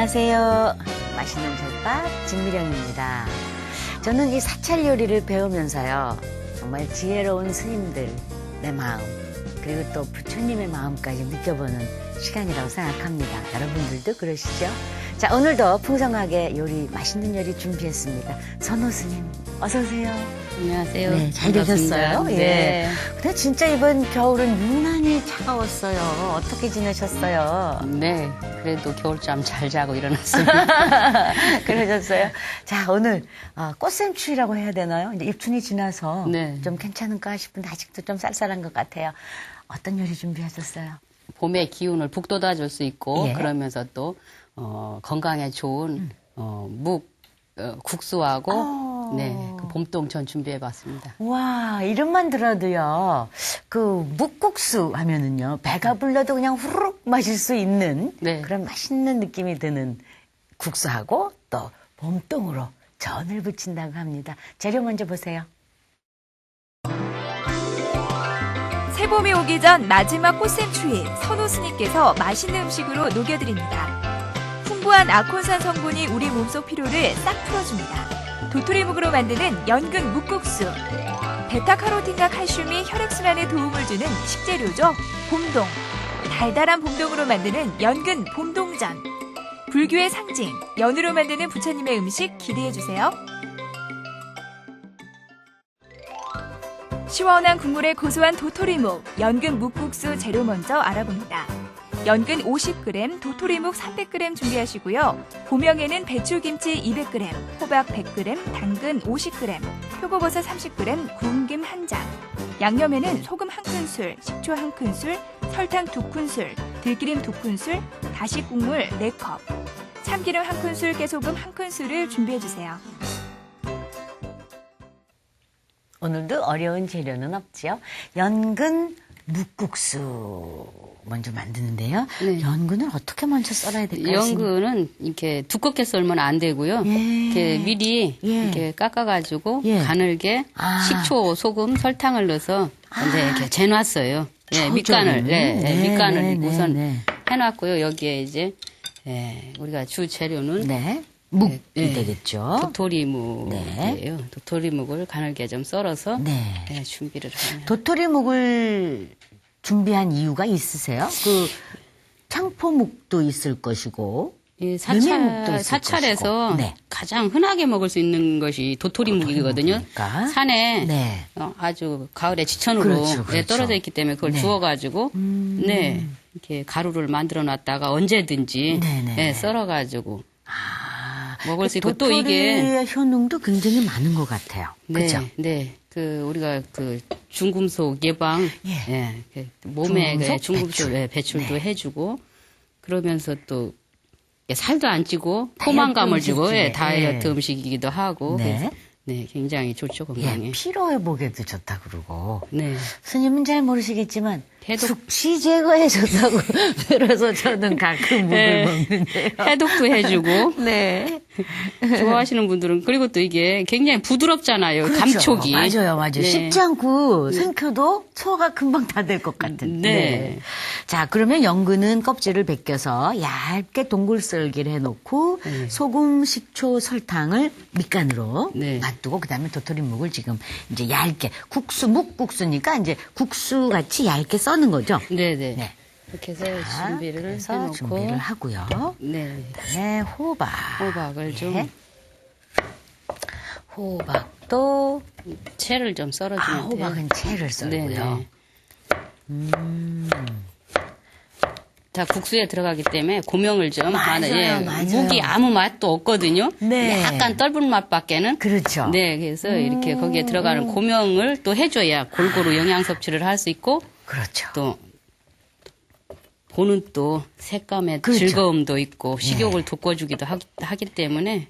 안녕하세요. 맛있는 솥밥 진미령입니다. 저는 이 사찰 요리를 배우면서요, 정말 지혜로운 스님들, 내 마음, 그리고 또 부처님의 마음까지 느껴보는 시간이라고 생각합니다. 여러분들도 그러시죠? 자, 오늘도 풍성하게 맛있는 요리 준비했습니다. 선호 스님, 어서오세요. 안녕하세요. 네, 잘 되셨어요? 네. 예. 근데 진짜 이번 겨울은 유난히 차가웠어요. 어떻게 지내셨어요? 네, 그래도 겨울잠 잘 자고 일어났습니다. 그러셨어요? 자, 오늘 꽃샘추위라고 해야 되나요? 이제 입춘이 지나서 네. 좀 괜찮을까 싶은데 아직도 좀 쌀쌀한 것 같아요. 어떤 요리 준비하셨어요? 봄의 기운을 북돋아줄 수 있고 예. 그러면서 또 건강에 좋은 국수하고 네, 그 봄동천 준비해봤습니다. 와, 이름만 들어도요, 그 묵국수 하면은요, 배가 불러도 그냥 후루룩 마실 수 있는 네. 그런 맛있는 느낌이 드는 국수하고 또 봄동으로 전을 부친다고 합니다. 재료 먼저 보세요. 새봄이 오기 전 마지막 꽃샘추위, 선호 스님께서 맛있는 음식으로 녹여드립니다. 풍부한 아콘산 성분이 우리 몸속 피로를 싹 풀어줍니다. 도토리묵으로 만드는 연근 묵국수. 베타카로틴과 칼슘이 혈액순환에 도움을 주는 식재료죠. 봄동. 달달한 봄동으로 만드는 연근 봄동전. 불교의 상징, 연으로 만드는 부처님의 음식 기대해주세요. 시원한 국물에 고소한 도토리묵, 연근 묵국수 재료 먼저 알아봅니다. 연근 50g, 도토리묵 300g 준비하시고요. 고명에는 배추김치 200g, 호박 100g, 당근 50g, 표고버섯 30g, 구운 김 1장. 양념에는 소금 1큰술, 식초 1큰술, 설탕 2큰술, 들기름 2큰술, 다시국물 4컵, 참기름 1큰술, 깨소금 1큰술을 준비해주세요. 오늘도 어려운 재료는 없지요. 연근 묵국수 먼저 만드는데요. 네. 연근을 어떻게 먼저 썰어야 될까요? 연근은 이렇게 두껍게 썰면 안 되고요. 예. 이렇게 미리 예. 이렇게 깎아가지고 예. 가늘게 식초, 소금, 설탕을 넣어서 이제 이렇게 재놨어요. 예, 밑간을, 밑간을 우선 해놨고요. 여기에 이제 우리가 주 재료는 묵이 되겠죠. 도토리묵이에요. 도토리묵을 가늘게 좀 썰어서 준비를 하네요. 도토리묵을 준비한 이유가 있으세요? 그 창포묵도 있을 것이고 이 메밀묵도 있을 사찰에서 것이고. 가장 흔하게 먹을 수 있는 것이 도토리묵이거든요. 도토리묵이니까. 산에 아주 가을에 지천으로 그렇죠. 떨어져 있기 때문에 그걸 주워가지고 이렇게 가루를 만들어 놨다가 언제든지 썰어가지고 먹을 수 있고 또 이게 도토리의 효능도 굉장히 많은 것 같아요. 그렇죠? 네. 그 우리가 그 중금속 예방, 몸에 중금속 배출도 해주고 그러면서 또 살도 안 찌고 포만감을 주고 다이어트 음식이기도 하고 굉장히 좋죠 건강에. 피로 회복에도 좋다 그러고. 스님은 잘 모르시겠지만 숙취 제거에 좋다고 들어서 저는 가끔 묵을 먹는데요. 해독도 해주고. 좋아하시는 분들은 그리고 또 이게 굉장히 부드럽잖아요. 그렇죠. 감촉이. 맞아요. 씹지 않고 생켜도 소화가 금방 다 될 것 같은. 자, 그러면 연근은 껍질을 벗겨서 얇게 동글 썰기를 해놓고 소금, 식초, 설탕을 밑간으로 놔두고 그다음에 도토리묵을 지금 이제 얇게 묵국수니까 이제 국수 같이 얇게 써는 거죠. 이렇게 해서 준비를 해놓고 준비를 하고요. 그다음에 호박을 좀 호박도 채를 좀 썰어주면 돼요. 호박은 채를 썰고요. 자, 국수에 들어가기 때문에 고명을 좀 맞아요. 묵이 아무 맛도 없거든요. 약간 떫은 맛밖에는. 그렇죠. 그래서 이렇게 거기에 들어가는 고명을 또 해줘야 골고루 영양 섭취를 할 수 있고. 그렇죠. 또 보는 또 색감의 즐거움도 있고 식욕을 돋궈주기도 하기 때문에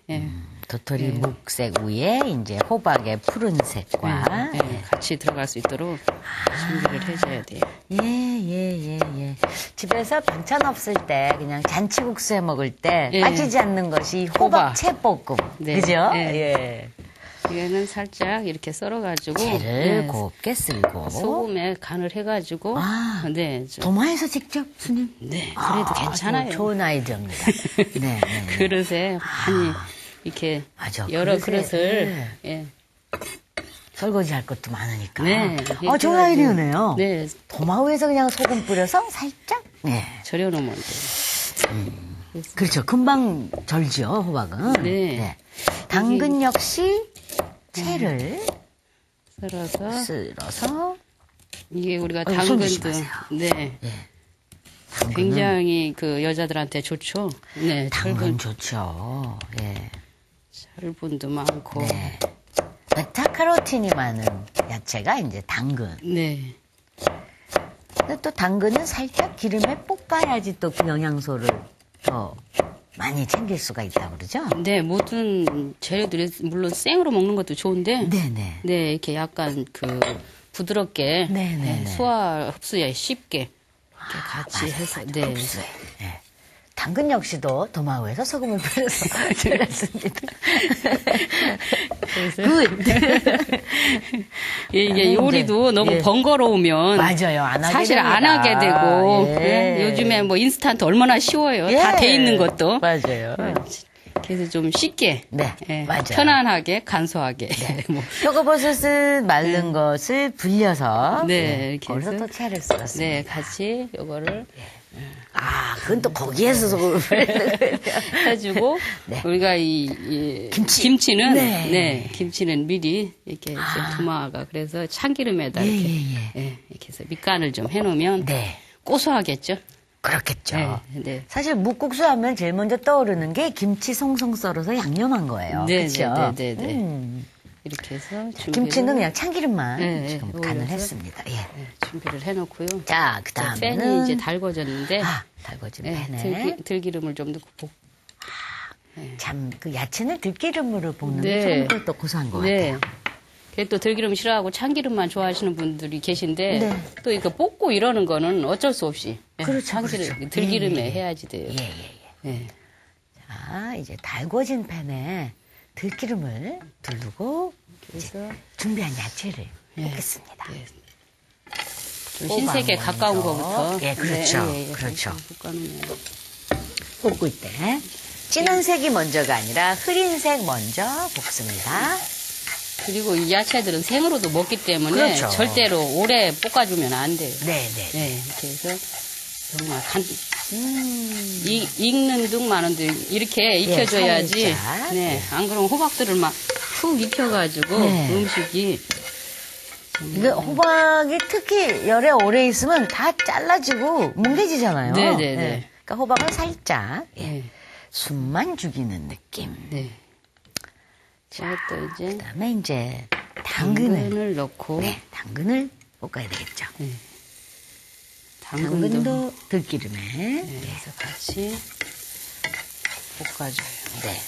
도토리 묵색 위에 이제 호박의 푸른색과 같이 들어갈 수 있도록 준비를 해줘야 돼요. 집에서 반찬 없을 때 그냥 잔치국수 해 먹을 때 빠지지 않는 것이 호박 채볶음. 그죠? 얘는 살짝 이렇게 썰어가지고 채를 곱게 썰고 소금에 간을 해가지고 네, 좀, 도마에서 직접 스님? 네, 그래도 괜찮아요. 좋은 아이디어입니다. 네, 네. 그릇에 많이 이렇게 맞아, 여러 그릇에, 그릇을 예. 설거지 할 것도 많으니까. 네. 좋은 아이디어네요. 네, 도마 위에서 그냥 소금 뿌려서 살짝, 네. 절여놓으면 돼요. 그렇죠. 금방 절죠, 호박은. 네. 당근 역시 채를 썰어서 이게 우리가 손 당근도 조심하세요. 네, 당근은 굉장히 그 여자들한테 좋죠. 네, 당근 좋죠. 예. 철분도 많고. 네. 베타카로틴이 많은 야채가 이제 당근. 네. 근데 또 당근은 살짝 기름에 볶아야지 또 그 영양소를 더 많이 챙길 수가 있다고 그러죠? 네, 모든 재료들이 물론 생으로 먹는 것도 좋은데 네네. 네, 이렇게 약간 그 부드럽게 네네네. 소화 흡수에 쉽게 이렇게 같이 해서 네. 흡수해. 네. 당근 역시도 도마위에서 소금을 뿌려서 절였습니다. 이게 요리도 너무 번거로우면 맞아요. 안 하게 사실 됩니다. 안 하게 되고 예. 네, 요즘에 뭐 인스턴트 얼마나 쉬워요. 다 돼 있는 것도. 맞아요. 그래서 좀 쉽게 네, 맞아요. 편안하게 간소하게 뭐. 표고버섯은 마른 것을 불려서 네, 이렇게 거기서 해서 또 채를 썰었습니다. 네, 같이 요거를 그건 또 거기에서 소금을 해주고 네. 우리가 이 김치. 김치는 네. 김치는 미리 이렇게 좀 도마가 그래서 참기름에다 이렇게 이렇게 해서 밑간을 좀 해놓으면 네. 고소하겠죠. 그렇겠죠. 네, 네. 사실 묵국수 하면 제일 먼저 떠오르는 게 김치 송송 썰어서 양념한 거예요. 네, 그렇죠? 네, 네, 네. 이렇게 해서 준비를, 김치는 그냥 참기름만 네, 지금 네, 간을 올려서. 했습니다. 예. 네, 준비를 해놓고요. 자, 그 팬이 다음에는 이제 달궈졌는데 달궈진 네, 팬에 들기름을 좀 넣고 참 그 야채는 들기름으로 볶는 네. 게 조금 더 고소한 것 같아요. 그게 또 들기름 싫어하고 참기름만 좋아하시는 분들이 계신데 네. 또 이거 볶고 이러는 거는 어쩔 수 없이 그렇죠, 참기름, 그렇죠. 들기름에 해야지 돼요. 예. 네. 자, 이제 달궈진 팬에 들기름을 두르고 그래서 준비한 야채를 볶겠습니다. 네. 좀 신세계 호박 가까운 먼저. 거부터. 예, 그렇죠. 네, 그렇죠. 볶아놓으면. 볶을 때 진한 색이 먼저가 아니라 흐린 색 먼저 볶습니다. 그리고 이 야채들은 생으로도 먹기 때문에 그렇죠. 절대로 오래 볶아주면 안 돼요. 네. 네, 이렇게 해서 정말 익는 둥 마는 둥 이렇게 익혀줘야지. 살짝. 네, 안 그러면 호박들을 막 푹 익혀가지고 네. 음식이 이게 호박이 특히 열에 오래 있으면 다 잘라지고 뭉개지잖아요. 네. 그러니까 호박은 살짝 네. 숨만 죽이는 느낌. 네. 자, 또 이제 그다음에 이제 당근을 넣고 당근을 볶아야 되겠죠. 당근도 당근도 들기름에 그래서 같이 볶아줘요. 네.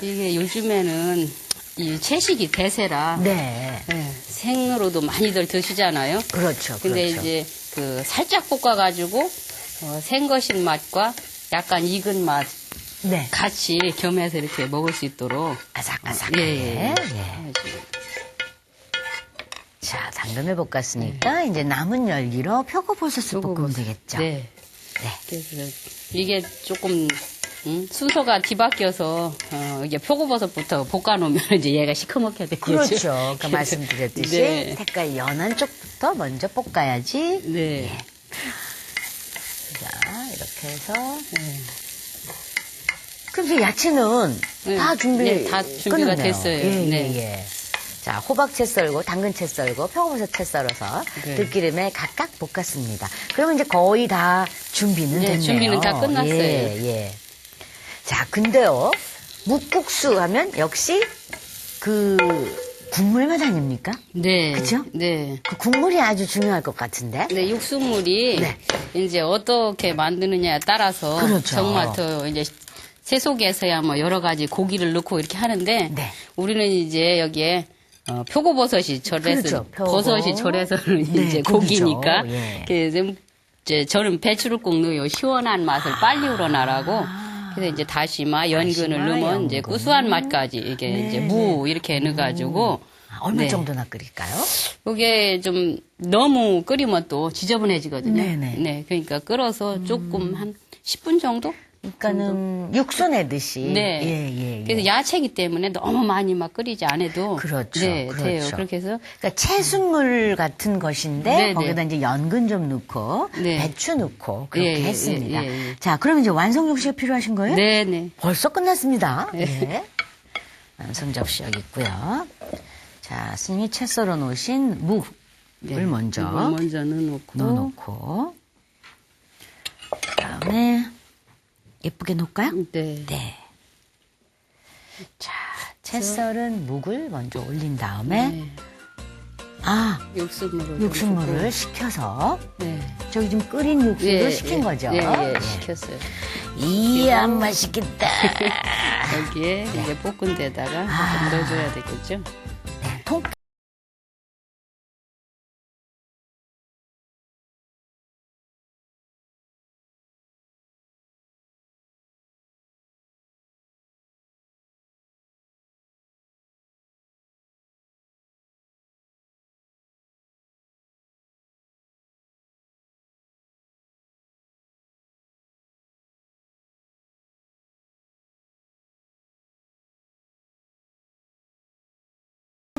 이게 요즘에는 이 채식이 대세라 네. 생으로도 많이들 드시잖아요. 그렇죠. 근데 그렇죠. 이제 그 살짝 볶아가지고 생거신 맛과 약간 익은 맛 네. 같이 겸해서 이렇게 먹을 수 있도록 아삭아삭하게. 예. 자, 당근을 볶았으니까 이제 남은 열기로 표고버섯을 볶으면 되겠죠. 네. 그래서 이게 조금 순서가 뒤바뀌어서 이게 표고버섯부터 볶아놓으면 이제 얘가 시커멓게 되겠죠. 그렇죠. 아까 말씀드렸듯이 네. 색깔 연한 쪽부터 먼저 볶아야지. 네. 자, 이렇게 해서. 그럼 이제 야채는 다 다 준비가 끝났네요. 됐어요. 예. 자, 호박채 썰고, 당근채 썰고, 표고버섯채 썰어서 네. 들기름에 각각 볶았습니다. 그러면 이제 거의 다 준비는 됐네요. 준비는 다 끝났어요. 예. 자, 근데요, 묵국수 하면 역시 그 국물 맛 아닙니까? 네. 그죠? 네. 그 국물이 아주 중요할 것 같은데. 네, 육수물이 네. 이제 어떻게 만드느냐에 따라서 그렇죠. 정말 더 이제 채속에서야 뭐 여러 가지 고기를 넣고 이렇게 하는데 네. 우리는 이제 여기에 표고버섯이 절해서 그렇죠, 표고. 버섯이 절해서는 네, 이제 고기죠. 고기니까 예. 그래서 이제 저는 배추를 꼭 넣어요. 시원한 맛을 빨리 우러나라고 그래서 이제 다시마, 연근을 다시마, 넣으면 이제 연근. 구수한 맛까지 이게 네, 이제 무 이렇게 넣어가지고 얼마 네. 정도나 끓일까요? 그게 좀 너무 끓이면 또 지저분해지거든요. 네네. 네, 그러니까 끓어서 조금 한 10분 정도? 그러니까는 육수 내듯이. 네. 예. 그래서 야채기 때문에 너무 많이 막 끓이지 않아도 그렇죠. 네, 그렇죠. 돼요. 그렇게 해서 그러니까 채순물 같은 것인데 네네. 거기다 이제 연근 좀 넣고 네. 배추 넣고 그렇게 예, 예, 했습니다. 예, 예. 자, 그럼 이제 완성 접시가 필요하신 거예요? 네네. 벌써 끝났습니다. 네. 완성 접시 여기 있고요. 자, 스님이 채 썰어 놓으신 무를 먼저 물 먼저 넣어놓고 그다음에 예쁘게 놓을까요? 네. 네. 자, 채 썰은 묵을 먼저 올린 다음에 네. 육수물을 육수물을 식혀서 네. 저기 지금 끓인 육수를 식힌 거죠? 예, 식혔어요. 이야, 맛있겠다. 여기에 이제 볶은 데다가 좀 넣어줘야 되겠죠? 네, 통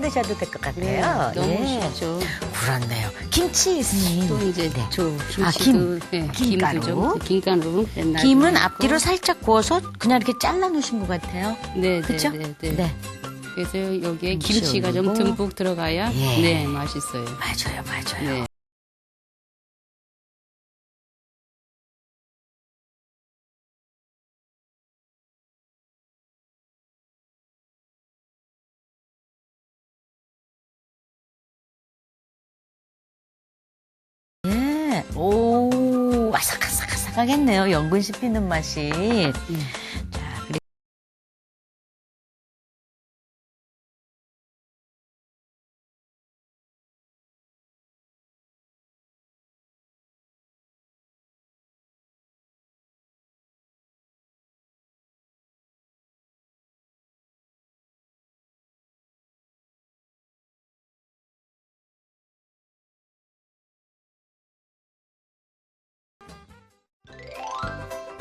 드셔도 될 것 같아요. 너무 예. 쉽죠. 그렇네요. 김치 스님. 또 이제 네. 저 아, 김치도 김. 김도 김가루. 좀 김가루 옛날에 김은 넣고. 앞뒤로 살짝 구워서 그냥 이렇게 잘라 놓으신 것 같아요. 네, 그쵸? 네, 네, 네. 그래서 여기에 김치 김치가 좀 올리고. 듬뿍 들어가야 예. 네 맛있어요. 맞아요. 네. 예. 오, 아삭아삭아삭하겠네요. 연근 씹히는 맛이. 자, 그리고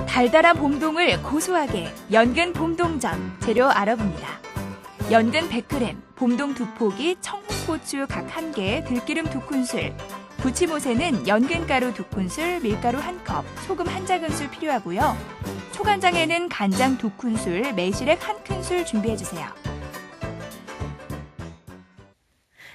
달달한 봄동을 고소하게 연근 봄동전 재료 알아봅니다. 연근 100g, 봄동 2포기, 청홍고추 각 1개, 들기름 2큰술, 부치모새는 연근가루 2큰술, 밀가루 1컵, 소금 1작은술 필요하고요. 초간장에는 간장 2큰술, 매실액 1큰술 준비해주세요.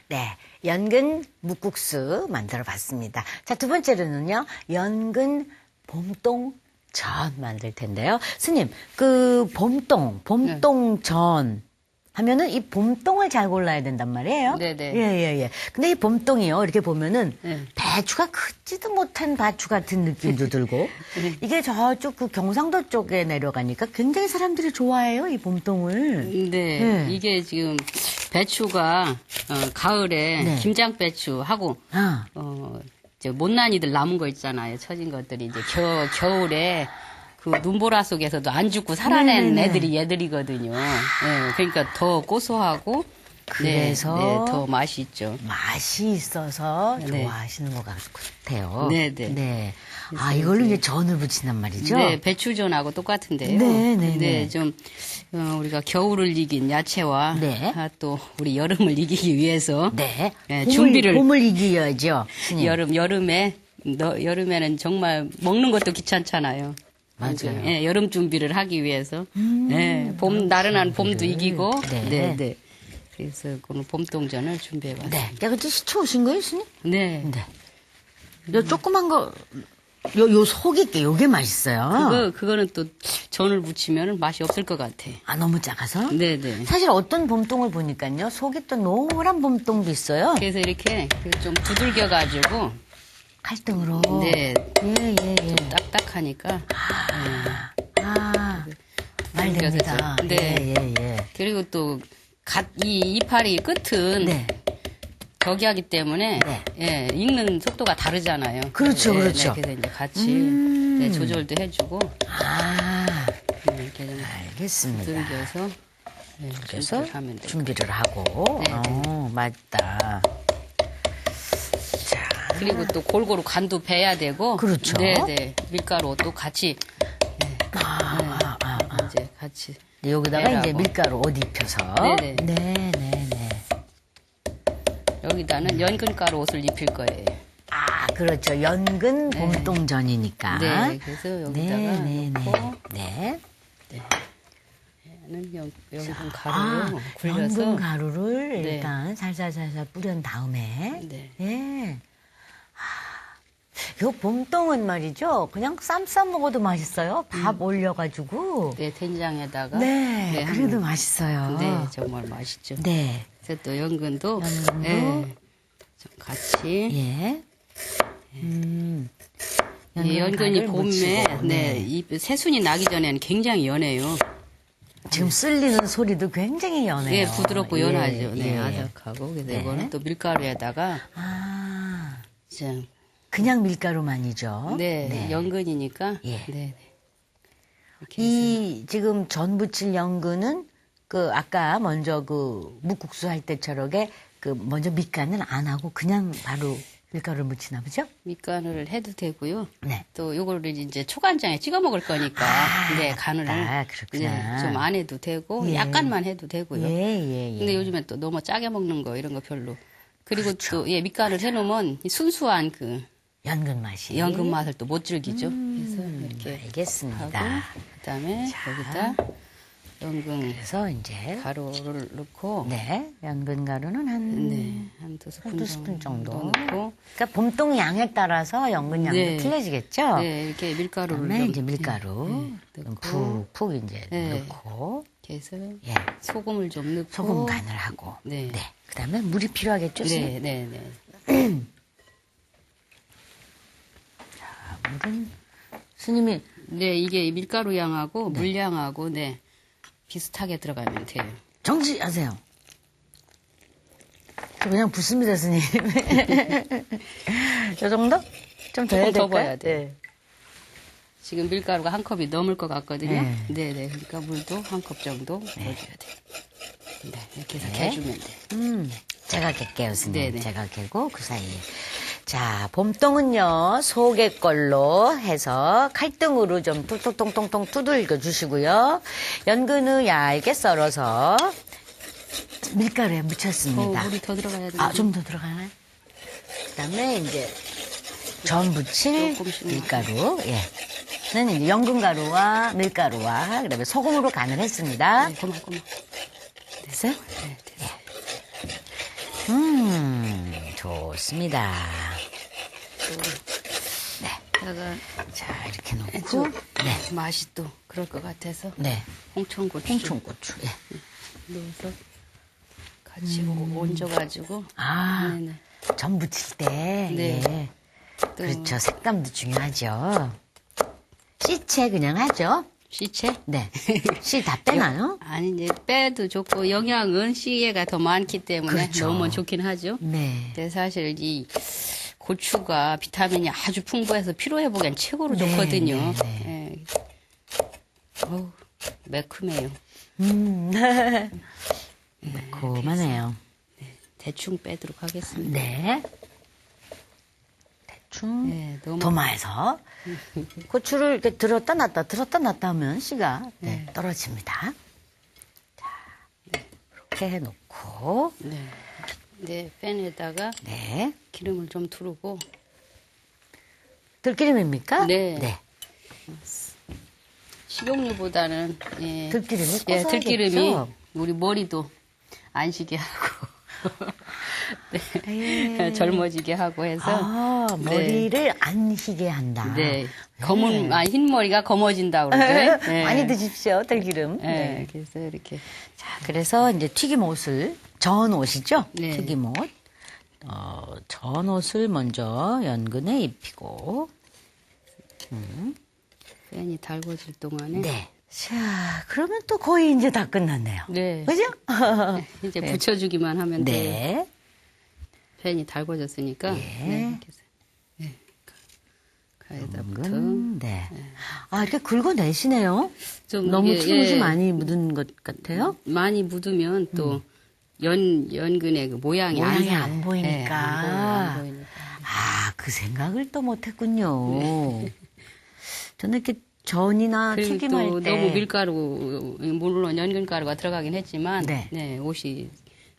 네, 연근 묵국수 만들어 봤습니다. 자, 두 번째로는요, 연근 봄동 전 만들 텐데요. 스님, 그 봄동전 하면은 이 봄동을 잘 골라야 된단 말이에요. 네네. 예. 근데 이 봄동이요, 이렇게 보면은 네. 배추가 크지도 못한 배추 같은 느낌도 들고, 이게 저쪽 그 경상도 쪽에 내려가니까 굉장히 사람들이 좋아해요, 이 봄동을. 네, 네. 이게 지금 배추가 가을에 네. 김장배추하고 아, 이제 못난이들 남은 거 있잖아요. 처진 것들이 이제 겨울에 그 눈보라 속에서도 안 죽고 살아낸 네네네. 애들이 얘들이거든요. 네, 그러니까 더 고소하고 그래서 네, 더 맛이 있죠. 맛이 있어서 네. 좋아하시는 것 같아요. 네네. 네. 아, 이걸로 이제 전을 부친단 말이죠? 네, 배추전하고 똑같은데요. 네네네. 근데 좀 우리가 겨울을 이긴 야채와 네. 또 우리 여름을 이기기 위해서 네. 네, 준비를 봄을 이겨야죠. 스님. 여름에는 정말 먹는 것도 귀찮잖아요. 맞아요. 예, 여름 준비를 하기 위해서 예, 나른한 봄도 이기고 네. 네. 그래서 그는 봄동전을 준비해봤어요. 네. 야, 그때 시켜 오신 거예요, 스님? 네. 네. 요 조그만 거, 요 속이 게 요게 맛있어요. 그거는 또 전을 부치면 맛이 없을 것 같아. 아, 너무 작아서? 네네. 사실 어떤 봄동을 보니까요, 속이 또 노란 봄동도 있어요. 그래서 이렇게 좀 두들겨가지고 칼등으로. 네. 예. 딱딱하니까 말 됩니다. 네. 예. 그리고 또 이 이파리 끝은 네. 저기 하기 때문에 네. 예, 익는 속도가 다르잖아요. 그렇죠, 네, 그렇죠. 네, 그래서 이제 같이 네, 조절도 해주고 아. 이렇게 좀 알겠습니다. 들겨서 네, 그래서 준비를 하면 돼요. 준비를 하고. 네, 맞다. 자, 그리고 또 골고루 간도 배야 되고. 그렇죠. 네네. 밀가루 또 같이. 이제 같이. 여기다가 이제 배라고. 밀가루 옷 입혀서. 네네. 네네네. 여기다는 연근가루 옷을 입힐 거예요. 아, 그렇죠. 연근 네. 봄동전이니까. 네. 그래서 여기다가 넣고. 네. 얘는 연근 아, 가루로 굴려서. 연근 가루를 네. 일단 살살살살 뿌린 다음에. 네. 예. 요 봄동은 말이죠. 그냥 쌈 싸 먹어도 맛있어요. 밥 올려가지고. 네, 된장에다가. 네, 그래도 한번. 맛있어요. 네, 정말 맛있죠. 네. 그래서 또 연근도. 연근도. 네, 좀 같이. 예. 예, 연근이 연근가루를 봄에 묻히고, 네, 이 새순이 나기 전에는 굉장히 연해요. 지금 쓸리는 소리도 굉장히 연해요. 네, 부드럽고 연하죠. 예, 네, 예. 아삭하고. 그래서 네. 이거는 또 밀가루에다가 아, 좀 그냥 밀가루만이죠. 네, 연근이니까. 예. 네, 네. 이렇게 해서. 이 지금 전 부칠 연근은 그 아까 먼저 그 묵국수 할 때처럼에 그 먼저 밑간을 안 하고 그냥 바로 밀가루를 묻히나 보죠? 밑간을 해도 되고요. 네. 또 요거를 이제 초간장에 찍어 먹을 거니까 네, 간을 그렇구나. 네, 좀 안 해도 되고 예. 약간만 해도 되고요. 예. 근데 요즘에 또 너무 짜게 먹는 거 이런 거 별로. 그리고 또 예, 밑간을 해 놓으면 순수한 그 연근 맛이. 연근 맛을 또 못 즐기죠. 그래서 이렇게 알겠습니다. 하고 그다음에 여기다 연근 그래서 이제 가루를 넣고 네, 연근 가루는 한 네, 한두 스푼, 한두 스푼 정도. 넣고 그러니까 봄동 양에 따라서 연근 양도 네. 틀려지겠죠? 네, 이렇게 밀가루를 그다음에 좀 이제 밀가루 넣고 푹푹 이제 네. 넣고 이렇게 해서 예, 소금을 좀 넣고 소금 간을 하고 네. 그다음에 물이 필요하겠죠? 네, 네, 네. 물은 스님이 네, 이게 밀가루 양하고 물량하고 네. 비슷하게 들어가면 돼요. 정지하세요. 저 그냥 붓습니다, 스님. 이 정도? 좀 더 해야 조금 더 될까요? 부어야 돼요. 지금 밀가루가 한 컵이 넘을 것 같거든요. 네. 네, 네. 그러니까 물도 한 컵 정도 넣어줘야 돼요. 네, 이렇게 해서 네. 개주면 돼요. 제가 갤게요, 스님. 네네. 제가 개고 그 사이에. 자, 봄동은요, 속의 걸로 해서 칼등으로 좀 뚝뚝통통통 두들겨 주시고요. 연근을 얇게 썰어서 밀가루에 묻혔습니다. 물이 더 들어가야 돼요. 아, 좀 더 들어가나요? 그 다음에 이제 전 부칠 조금씩만. 밀가루, 예. 는 이제 연근가루와 밀가루와 그다음에 소금으로 간을 했습니다. 네, 고마. 됐어요? 네, 됐어요. 좋습니다. 다가 자, 이렇게 놓고. 좀 네. 맛이 또 그럴 것 같아서 네. 홍청고추 홍총고추. 예. 넣어서 같이 얹어가지고 아, 네네. 전 부칠 때. 네. 예. 또 그렇죠. 색감도 중요하죠. 씨채 그냥 하죠. 씨채? 네. 씨 다 빼나요? 아니 이제 빼도 좋고 영양은 씨에가 더 많기 때문에 그렇죠. 넣으면 좋긴 하죠. 네. 근데 사실 이 고추가 비타민이 아주 풍부해서 피로 회복엔 최고로 네, 좋거든요. 네, 예. 어우, 매콤해요. 고만해요. 대충 빼도록 하겠습니다. 네. 대충 네, 너무 도마에서 고추를 이렇게 들었다 놨다 하면 씨가 네, 떨어집니다. 자, 이렇게 해놓고 네, 팬에다가 네. 기름을 좀 두르고 들기름입니까? 네. 식용유보다는 들기름이 예, 고소하겠죠? 들기름이 우리 머리도 안 쉬게 하고 네, 젊어지게 하고 해서 아, 머리를 안 희게 한다. 네, 흰 머리가 검어진다 그러죠. 네. 많이 드십시오, 들기름. 네, 네. 그래서 이렇게 자, 그래서 이제 튀김옷을, 전옷이죠? 네. 튀김옷. 전옷을 먼저 연근에 입히고. 팬이 달궈질 동안에 네. 자, 그러면 또 거의 이제 다 끝났네요. 네. 그죠? 이제 붙여주기만 하면 돼요. 네. 팬이 달궈졌으니까 예. 네, 이렇게 해서. 네. 가에다부터 네. 아, 이렇게 긁어내시네요. 좀 너무 이게, 기름이 예, 많이 묻은 것 같아요. 많이 묻으면 또 연근의 그 모양이 모양이 안, 안 보이니까. 안 보이니까. 아, 그 생각을 또 못했군요. 저는 이렇게 전이나 그리고 튀김할 또 때 너무 밀가루, 물론 연근가루가 들어가긴 했지만, 네. 네, 옷이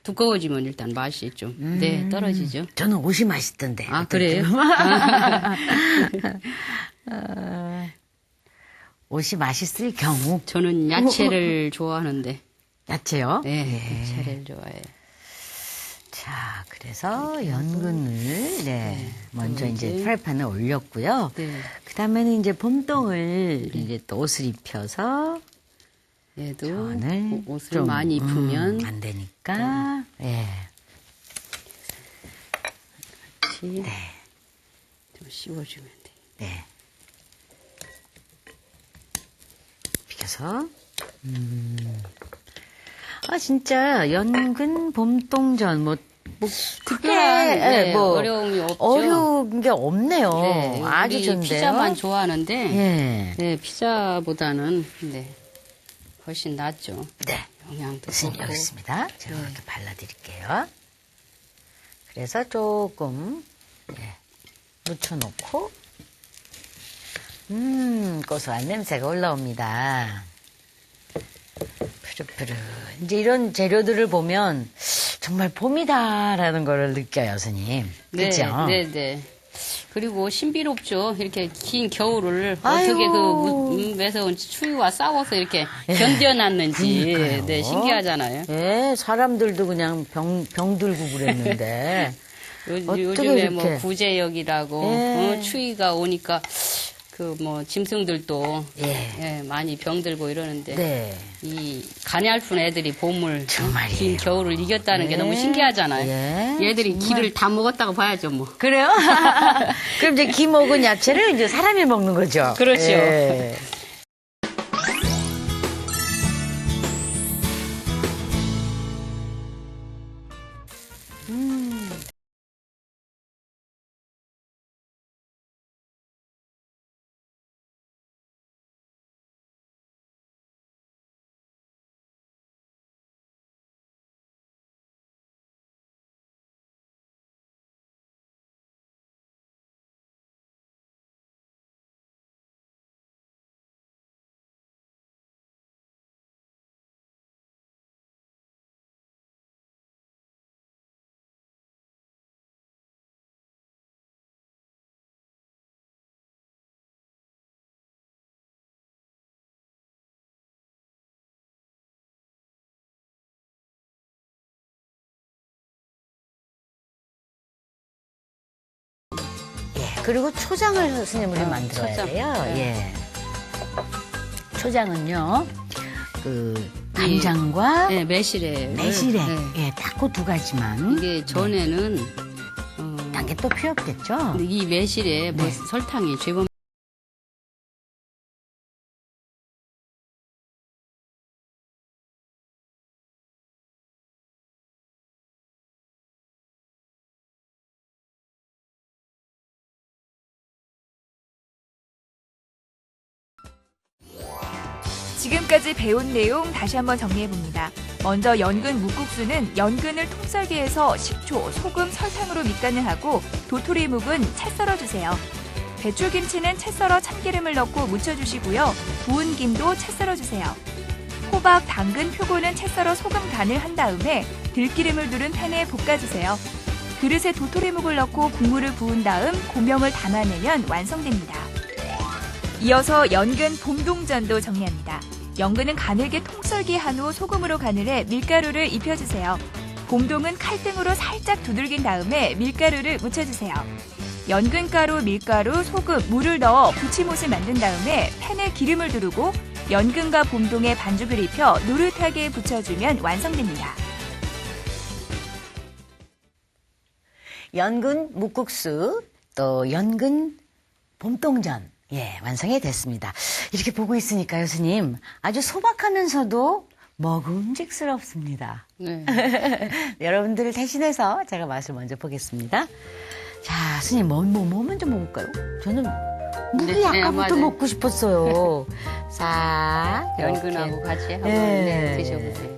두꺼워지면 일단 맛이 좀, 네, 떨어지죠. 저는 옷이 맛있던데. 아, 그래요? 옷이 맛있을 경우 저는 야채를 좋아하는데, 야채요? 네, 예. 야채를 좋아해요. 자, 그래서 연근을 먼저 이제 이제 프라이팬에 올렸고요. 네. 그다음에는 이제 봄동을 이제 또 옷을 입혀서 얘도 전을 옷을 좀, 많이 입으면 안 되니까 예. 같이 네. 좀 씌워주면 돼. 네. 비켜서 아 진짜 연근 봄동전 뭐 특별한 크게, 네, 뭐 어려움이 없죠. 어려운 게 없네요. 네, 아주 우리 좋은데요. 피자만 좋아하는데 예. 네, 피자보다는 네, 훨씬 낫죠. 네. 영양도 스님 좋고. 여기 있습니다. 제가 네. 이렇게 발라드릴게요. 그래서 조금 묻혀놓고 고소한 냄새가 올라옵니다. 푸르푸르. 이제 이런 재료들을 보면 정말 봄이다라는 걸 느껴요, 스님. 네, 그렇죠? 네, 네. 그리고 신비롭죠. 이렇게 긴 겨울을 아이고. 어떻게 그 매서운 추위와 싸워서 이렇게 견뎌놨는지 그러니까요. 네, 신기하잖아요. 예, 사람들도 그냥 병 들고 그랬는데 어떻게 요즘에 뭐 이렇게. 구제역이라고 예. 추위가 오니까 그 뭐 짐승들도 예. 예, 많이 병들고 이러는데 네. 이 가냘픈 애들이 봄을 정말이에요. 긴 겨울을 이겼다는 게 예. 너무 신기하잖아요. 예, 얘들이 정말. 기를 다 먹었다고 봐야죠 뭐. 그래요? 그럼 이제 기 먹은 야채를 이제 사람이 먹는 거죠. 그렇죠. 예. 그리고 초장을 스님 우리 만들어야 초장. 돼요. 네. 예. 초장은요, 그 간장과 네, 매실에 매실에 네. 딱 그 두 가지만. 이게 전에는 딴 게 또 필요 없겠죠. 이 매실에 뭐 네. 설탕이 죄범 지금까지 배운 내용 다시 한번 정리해봅니다. 먼저 연근 묵국수는 연근을 통썰기해서 식초, 소금, 설탕으로 밑간을 하고 도토리 묵은 채 썰어주세요. 배출김치는 채 썰어 참기름을 넣고 무쳐주시고요. 부은 김도 채 썰어주세요. 호박, 당근, 표고는 채 썰어 소금 간을 한 다음에 들기름을 두른 팬에 볶아주세요. 그릇에 도토리 묵을 넣고 국물을 부은 다음 고명을 담아내면 완성됩니다. 이어서 연근 봄동전도 정리합니다. 연근은 가늘게 통썰기 한 후 소금으로 간을 해 밀가루를 입혀주세요. 봄동은 칼등으로 살짝 두들긴 다음에 밀가루를 묻혀주세요. 연근가루, 밀가루, 소금, 물을 넣어 부침옷을 만든 다음에 팬에 기름을 두르고 연근과 봄동에 반죽을 입혀 노릇하게 붙여주면 완성됩니다. 연근 묵국수, 또 연근 봄동전. 예, 완성이 됐습니다. 이렇게 보고 있으니까요, 스님. 아주 소박하면서도 먹음직스럽습니다. 네. 여러분들을 대신해서 제가 맛을 먼저 보겠습니다. 자, 스님, 뭐 먼저 먹을까요? 저는 물이 네, 아까부터 맞아요. 먹고 싶었어요. 자, 연근하고 이렇게. 같이 한번 네. 네, 드셔보세요.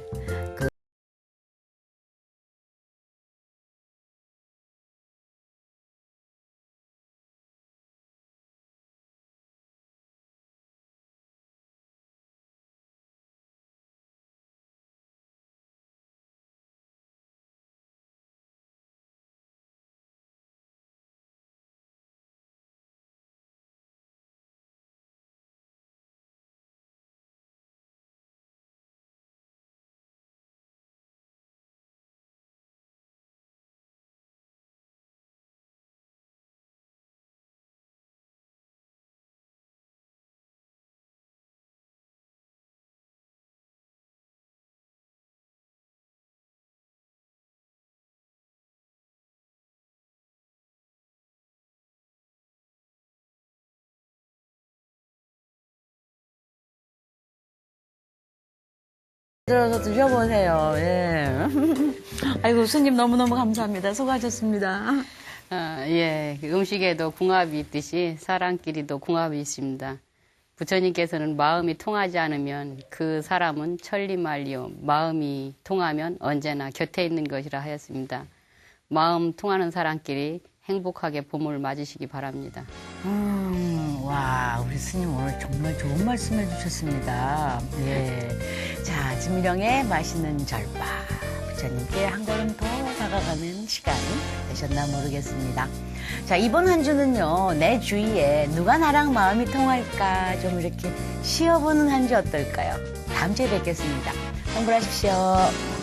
들어서 드셔보세요. 예. 아이고, 스님 너무너무 감사합니다. 수고하셨습니다. 예, 그 음식에도 궁합이 있듯이 사람끼리도 궁합이 있습니다. 부처님께서는 마음이 통하지 않으면 그 사람은 천리말리요. 마음이 통하면 언제나 곁에 있는 것이라 하였습니다. 마음 통하는 사람끼리 행복하게 봄을 맞으시기 바랍니다. 와, 우리 스님 오늘 정말 좋은 말씀 해주셨습니다. 예. 자, 진미령의 맛있는 절밥. 부처님께 한 걸음 더 다가가는 시간 되셨나 모르겠습니다. 자, 이번 한 주는요, 내 주위에 누가 나랑 마음이 통할까 좀 이렇게 쉬어보는 한 주 어떨까요? 다음 주에 뵙겠습니다. 성불하십시오.